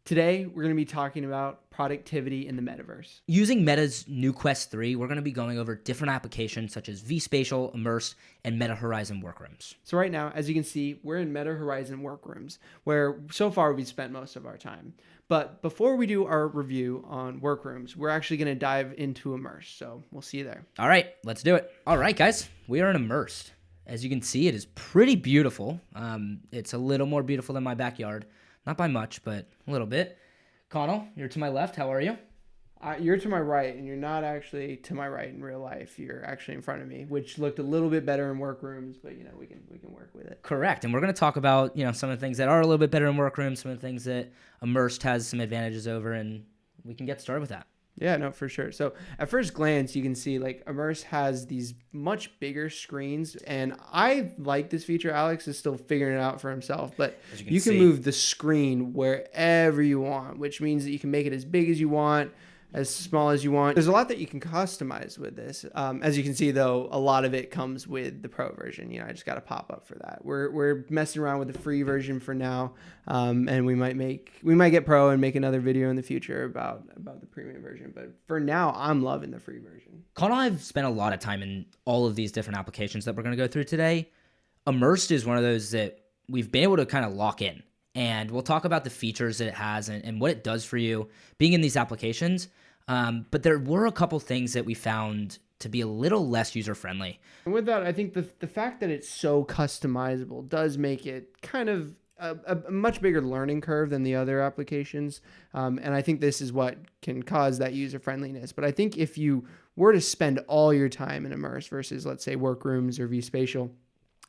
Today, we're going to be talking about productivity in the metaverse. Using Meta's new Quest 3, we're going to be going over different applications such as vSpatial, Immersed, and Meta Horizon Workrooms. So right now, as you can see, we're in Meta Horizon Workrooms, where so far we've spent most of our time. But before we do our review on Workrooms, we're actually going to dive into Immersed. So we'll see you there. All right, let's do it. All right, guys, we are in Immersed. As you can see, it is pretty beautiful. It's a little more beautiful than my backyard. Not by much, but a little bit. Conall, you're to my left. How are you? You're to my right, and you're not actually to my right in real life. You're actually in front of me, which looked a little bit better in Workrooms, but we can work with it. Correct, and we're going to talk about some of the things that are a little bit better in Workrooms, some of the things that Immersed has some advantages over, and we can get started with that. Yeah, no, for sure. So at first glance, you can see like Immerse has these much bigger screens, and I like this feature. Alex is still figuring it out for himself, but you can move the screen wherever you want, which means that you can make it as big as you want, as small as you want. There's a lot that you can customize with this. As you can see, though, a lot of it comes with the pro version. I just got a pop up for that. We're messing around with the free version for now, and we might get pro and make another video in the future about the premium version. But for now, I'm loving the free version. Conall and I have spent a lot of time in all of these different applications that we're going to go through today. Immersed is one of those that we've been able to kind of lock in. And we'll talk about the features that it has and what it does for you being in these applications. But there were a couple things that we found to be a little less user-friendly. And with that, I think the fact that it's so customizable does make it kind of a much bigger learning curve than the other applications. And I think this is what can cause that user-friendliness. But I think if you were to spend all your time in Immerse versus, let's say, Workrooms or vSpatial,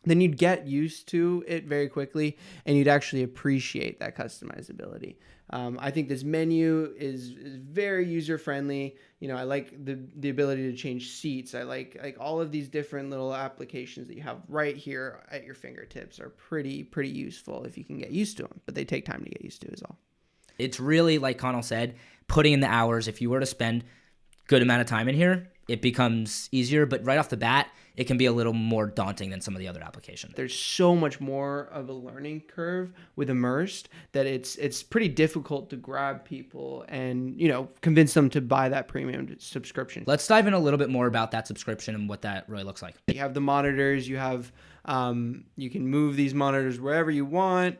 then you'd get used to it very quickly, and you'd actually appreciate that customizability. I think this menu is very user-friendly. I like the ability to change seats. I like all of these different little applications that you have right here at your fingertips are pretty useful if you can get used to them, but they take time to get used to as well. It's really, like Conall said, putting in the hours. If you were to spend good amount of time in here, it becomes easier, but right off the bat, it can be a little more daunting than some of the other applications. There's so much more of a learning curve with Immersed that it's pretty difficult to grab people and, convince them to buy that premium subscription. Let's dive in a little bit more about that subscription and what that really looks like. You have the monitors, you have, you can move these monitors wherever you want,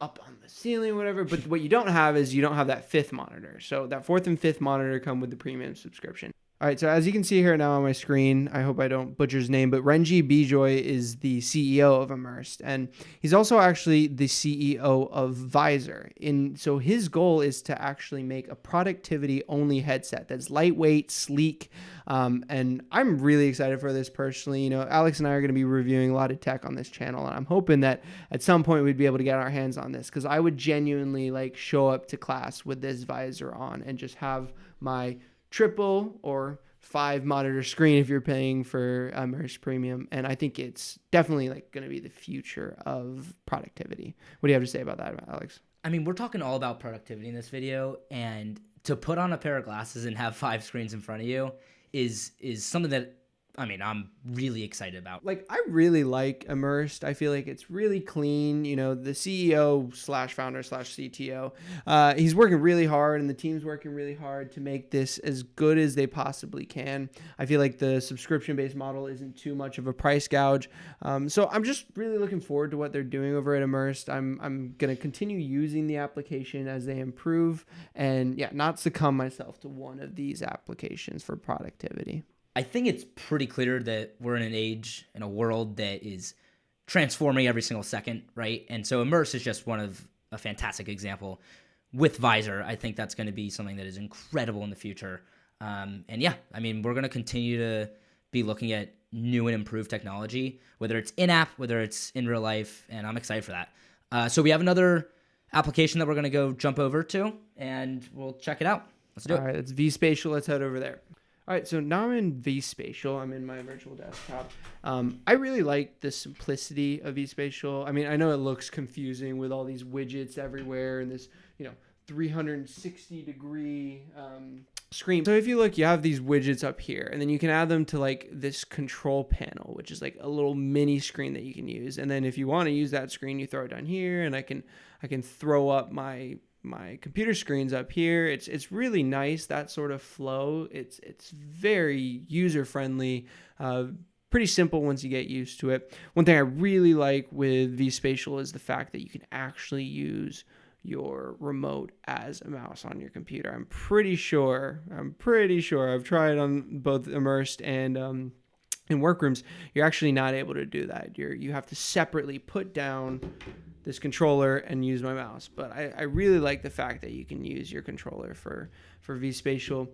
up on the ceiling, whatever. But what you don't have is you don't have that fifth monitor. So that fourth and fifth monitor come with the premium subscription. All right, so as you can see here now on my screen, I hope I don't butcher his name, but Renji Bijoy is the CEO of Immersed, and he's also actually the CEO of Visor. So his goal is to actually make a productivity-only headset that's lightweight, sleek, and I'm really excited for this personally. Alex and I are going to be reviewing a lot of tech on this channel, and I'm hoping that at some point we'd be able to get our hands on this, because I would genuinely show up to class with this Visor on and just have my triple or 5 monitor screen if you're paying for Immersed Premium, and I think it's definitely going to be the future of productivity. What do you have to say about that, Alex? I mean, we're talking all about productivity in this video, and to put on a pair of glasses and have 5 screens in front of you is something that I'm really excited about. I really like Immersed. I feel like it's really clean. The CEO / founder / CTO, he's working really hard, and the team's working really hard to make this as good as they possibly can. I feel like the subscription-based model isn't too much of a price gouge. So I'm just really looking forward to what they're doing over at Immersed. I'm going to continue using the application as they improve and, not succumb myself to one of these applications for productivity. I think it's pretty clear that we're in an age, in a world that is transforming every single second, right? And so Immerse is just one of a fantastic example. With Visor, I think that's going to be something that is incredible in the future. We're going to continue to be looking at new and improved technology, whether it's in-app, whether it's in real life, and I'm excited for that. So we have another application that we're going to go jump over to, and we'll check it out. Let's do it. All right, it's vSpatial. Let's head over there. All right, so now I'm in vSpatial. I'm in my virtual desktop. I really like the simplicity of vSpatial. I know it looks confusing with all these widgets everywhere and this, 360-degree screen. So if you look, you have these widgets up here, and then you can add them to this control panel, which is a little mini screen that you can use. And then if you want to use that screen, you throw it down here, and I can throw up my my computer screen's up here. It's really nice, that sort of flow. It's very user friendly. Pretty simple once you get used to it. One thing I really like with vSpatial is the fact that you can actually use your remote as a mouse on your computer. I'm pretty sure I've tried on both Immersed and in Workrooms, you're actually not able to do that. You have to separately put down this controller and use my mouse. But I really like the fact that you can use your controller for vSpatial.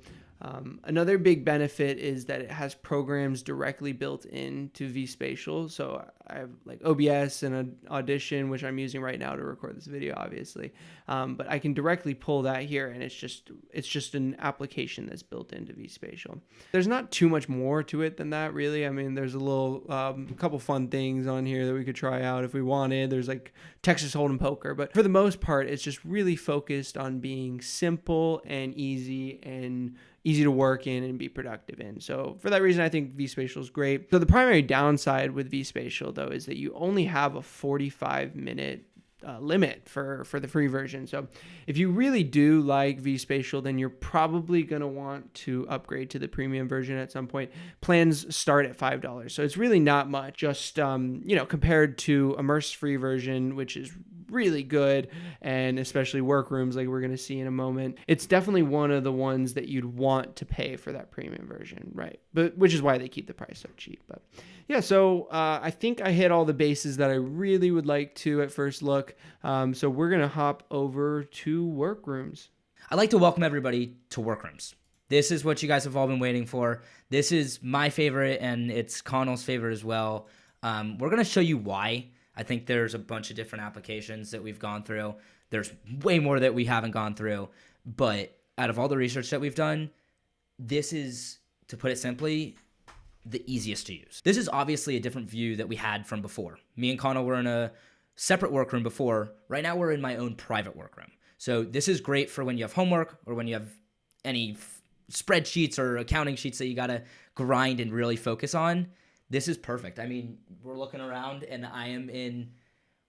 Another big benefit is that it has programs directly built into vSpatial. So I have like OBS and an Audition, which I'm using right now to record this video, obviously. But I can directly pull that here, and it's just an application that's built into vSpatial. There's not too much more to it than that, really. I mean, there's a little couple fun things on here that we could try out if we wanted. There's like Texas Hold'em poker, but for the most part, it's just really focused on being simple and easy to work in and be productive in. So for that reason, I think vSpatial is great. So the primary downside with vSpatial, though, is that you only have a 45-minute limit for the free version. So if you really do like vSpatial, then you're probably going to want to upgrade to the premium version at some point. Plans start at $5. So it's really not much, just, compared to Immersed free version, which is really good, and especially Workrooms, like we're going to see in a moment. It's definitely one of the ones that you'd want to pay for that premium version, right? But which is why they keep the price so cheap. But yeah, so I think I hit all the bases that I really would like to at first look. So we're going to hop over to Workrooms. I'd like to welcome everybody to Workrooms. This is what you guys have all been waiting for. This is my favorite, and it's Conall's favorite as well. We're going to show you why. I think there's a bunch of different applications that we've gone through. There's way more that we haven't gone through. But out of all the research that we've done, this is, to put it simply, the easiest to use. This is obviously a different view that we had from before. Me and Conall were in a separate workroom before. Right now we're in my own private workroom. So this is great for when you have homework or when you have any spreadsheets or accounting sheets that you got to grind and really focus on. This is perfect. I mean, we're looking around and I am in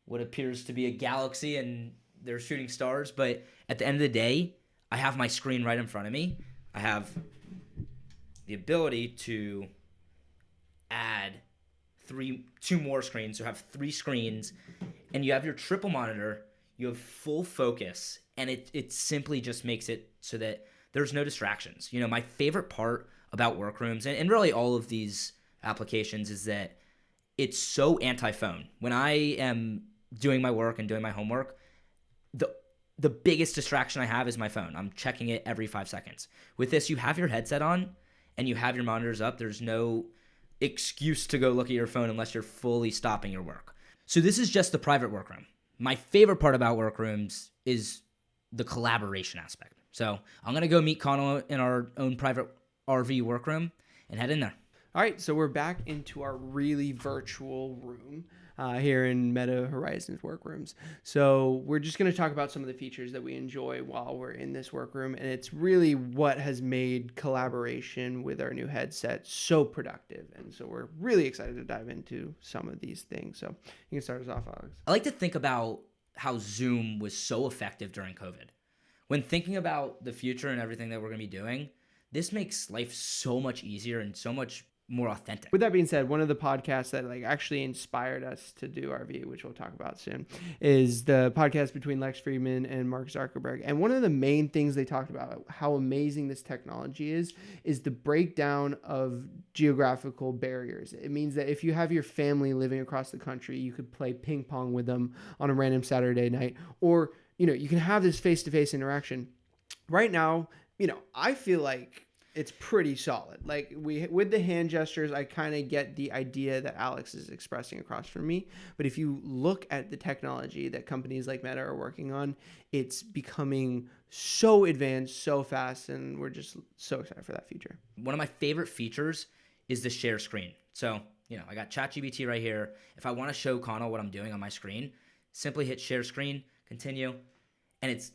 what appears to be a galaxy and they're shooting stars. But at the end of the day, I have my screen right in front of me. I have the ability to add two more screens. So have 3 screens, and you have your triple monitor. You have full focus, and it simply just makes it so that there's no distractions. You know, my favorite part about Workrooms and really all of these applications is that it's so anti-phone. When I am doing my work and doing my homework, the biggest distraction I have is my phone. I'm checking it every 5 seconds. With this, you have your headset on and you have your monitors up. There's no excuse to go look at your phone unless you're fully stopping your work. So this is just the private workroom. My favorite part about Workrooms is the collaboration aspect. So I'm going to go meet Conall in our own private RV workroom and head in there. All right, so we're back into our really virtual room here in Meta Horizon Workrooms. So we're just going to talk about some of the features that we enjoy while we're in this workroom, and it's really what has made collaboration with our new headset so productive. And so we're really excited to dive into some of these things. So you can start us off, Alex. I like to think about how Zoom was so effective during COVID. When thinking about the future and everything that we're going to be doing, this makes life so much easier and so much more authentic. With that being said, one of the podcasts that actually inspired us to do RV, which we'll talk about soon, is the podcast between Lex Friedman and Mark Zuckerberg. And one of the main things they talked about, how amazing this technology is the breakdown of geographical barriers. It means that if you have your family living across the country, you could play ping pong with them on a random Saturday night, or you can have this face-to-face interaction. Right now, I feel like it's pretty solid. Like with the hand gestures, I kind of get the idea that Alex is expressing across from me. But if you look at the technology that companies like Meta are working on, it's becoming so advanced, so fast, and we're just so excited for that feature. One of my favorite features is the share screen. So, I got ChatGPT right here. If I want to show Conall what I'm doing on my screen, simply hit share screen, continue, and it's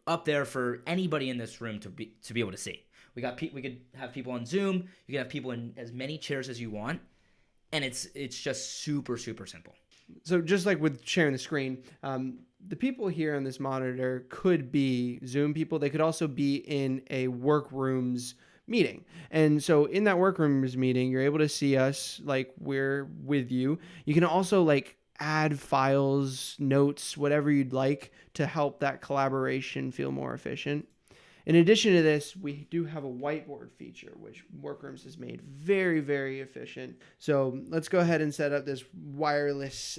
up there for anybody in this room to be able to see. We could have people on Zoom. You can have people in as many chairs as you want, and it's just super, super simple. So just like with sharing the screen, the people here on this monitor could be Zoom people. They could also be in a Workrooms meeting. And so in that Workrooms meeting, you're able to see us like we're with you. You can also like add files, notes, whatever you'd like to help that collaboration feel more efficient. In addition to this, we do have a whiteboard feature, which Workrooms has made very, very efficient. So let's go ahead and set up this wireless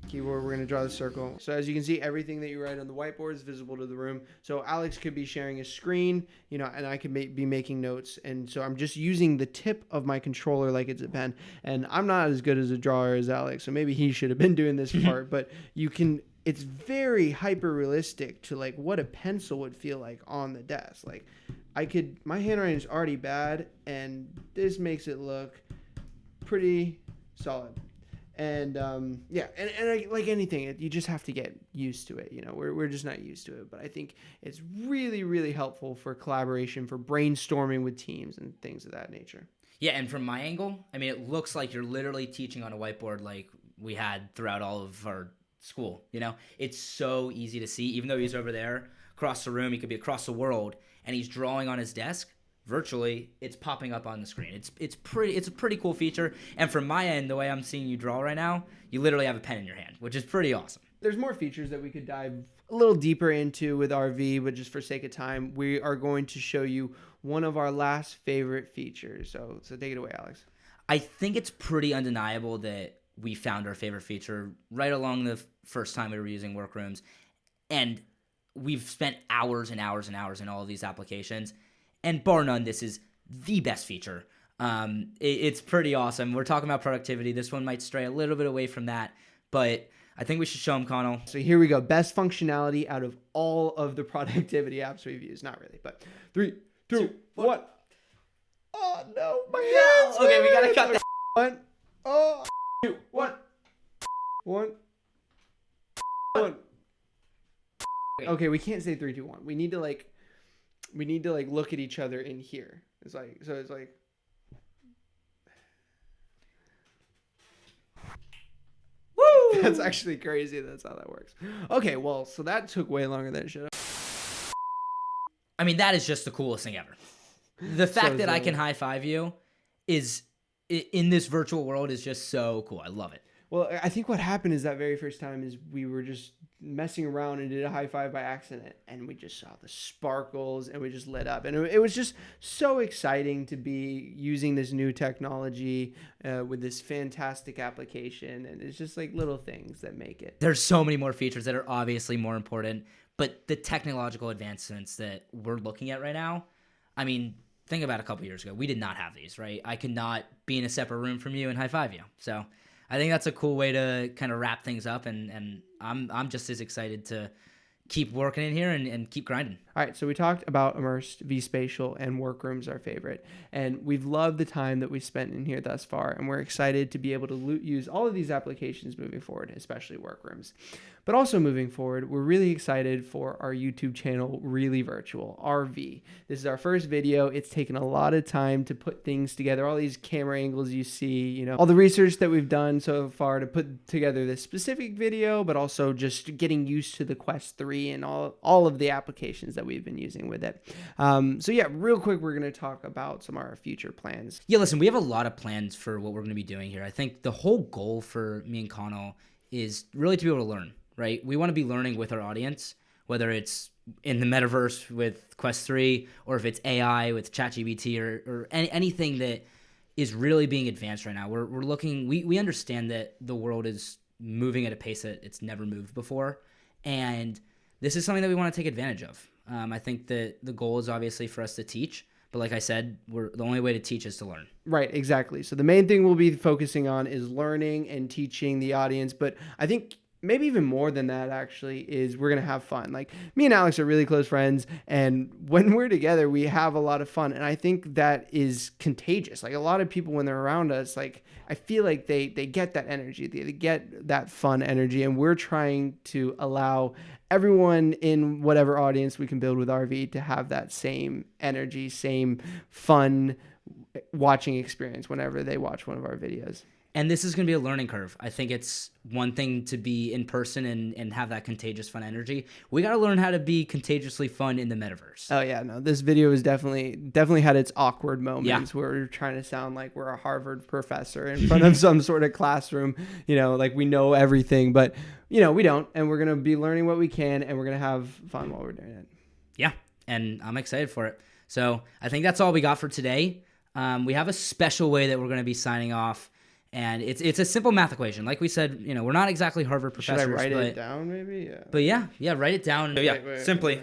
keyboard. We're going to draw the circle. So as you can see, everything that you write on the whiteboard is visible to the room. So Alex could be sharing a screen, you know, and I could be making notes. And so I'm just using the tip of my controller like it's a pen. And I'm not as good as a drawer as Alex, so maybe he should have been doing this part. But you can... It's very hyper realistic to like what a pencil would feel like on the desk. Like my handwriting is already bad, and this makes it look pretty solid. And yeah, and like anything, you just have to get used to it. You know, we're just not used to it. But I think it's really, really helpful for collaboration, for brainstorming with teams and things of that nature. Yeah, and from my angle, I mean, it looks like you're literally teaching on a whiteboard like we had throughout all of our school. You know, it's so easy to see. Even though he's over there across the room, he could be across the world, and he's drawing on his desk virtually. It's popping up on the screen. It's a pretty cool feature. And from my end, the way I'm seeing you draw right now, you literally have a pen in your hand, which is pretty awesome. There's more features that we could dive a little deeper into with RV, but just for sake of time, we are going to show you one of our last favorite features. So take it away, Alex. I think it's pretty undeniable that we found our favorite feature right along the first time we were using Workrooms. And we've spent hours and hours and hours in all of these applications. And bar none, this is the best feature. It's pretty awesome. We're talking about productivity. This one might stray a little bit away from that, but I think we should show them, Conall. So here we go. Best functionality out of all of the productivity apps we've used. Not really, but 3, 2, 1. Oh, no. My hands. Okay, we got to cut that. 1. Oh. 2, 1. 1. 1. Okay, we can't say 3, 2, 1. We need to like look at each other in here. It's like woo! That's actually crazy. That's how that works. Okay, well, so that took way longer than it should have. I mean, that is just the coolest thing ever. The fact that I can high five you is in this virtual world is just so cool. I love it. Well, I think what happened is that very first time is we were just messing around and did a high five by accident, and we just saw the sparkles and we just lit up, and it was just so exciting to be using this new technology with this fantastic application. And it's just like little things that make it. There's so many more features that are obviously more important, but the technological advancements that we're looking at right now, I mean, think about a couple years ago. We did not have these, right? I could not be in a separate room from you and high five you. So I think that's a cool way to kind of wrap things up, and I'm just as excited to keep working in here and keep grinding. All right, so we talked about Immersed, vSpatial, and Workrooms, our favorite. And we've loved the time that we've spent in here thus far, and we're excited to be able to use all of these applications moving forward, especially Workrooms. But also moving forward, we're really excited for our YouTube channel, Really Virtual, RV. This is our first video. It's taken a lot of time to put things together, all these camera angles you see, you know, all the research that we've done so far to put together this specific video, but also just getting used to the Quest 3 and all of the applications that we've been using with it. So yeah, real quick, we're going to talk about some of our future plans. Yeah, listen, we have a lot of plans for what we're going to be doing here. I think the whole goal for me and Conall is really to be able to learn, right? We want to be learning with our audience, whether it's in the Metaverse with Quest 3 or if it's AI with ChatGPT or anything that is really being advanced right now. We're looking, we understand that the world is moving at a pace that it's never moved before, and this is something that we want to take advantage of. I think that the goal is obviously for us to teach, but like I said, the only way to teach is to learn. Right, exactly. So the main thing we'll be focusing on is learning and teaching the audience, but I think maybe even more than that actually is we're going to have fun. Like me and Alex are really close friends, and when we're together, we have a lot of fun. And I think that is contagious. Like a lot of people, when they're around us, like I feel like they get that energy, they get that fun energy. And we're trying to allow everyone in whatever audience we can build with RV to have that same energy, same fun watching experience whenever they watch one of our videos. And this is going to be a learning curve. I think it's one thing to be in person and have that contagious fun energy. We got to learn how to be contagiously fun in the metaverse. Oh yeah, no, this video is definitely had its awkward moments where we're trying to sound like we're a Harvard professor in front of some sort of classroom, like we know everything, but we don't, and we're going to be learning what we can, and we're going to have fun while we're doing it. Yeah, and I'm excited for it. So I think that's all we got for today. We have a special way that we're going to be signing off. And it's a simple math equation. Like we said, we're not exactly Harvard professors. Should I write it down maybe? Yeah. But yeah, write it down. Wait, simply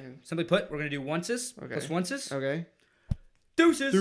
put, we're going to do onces plus onces. Okay. Deuces.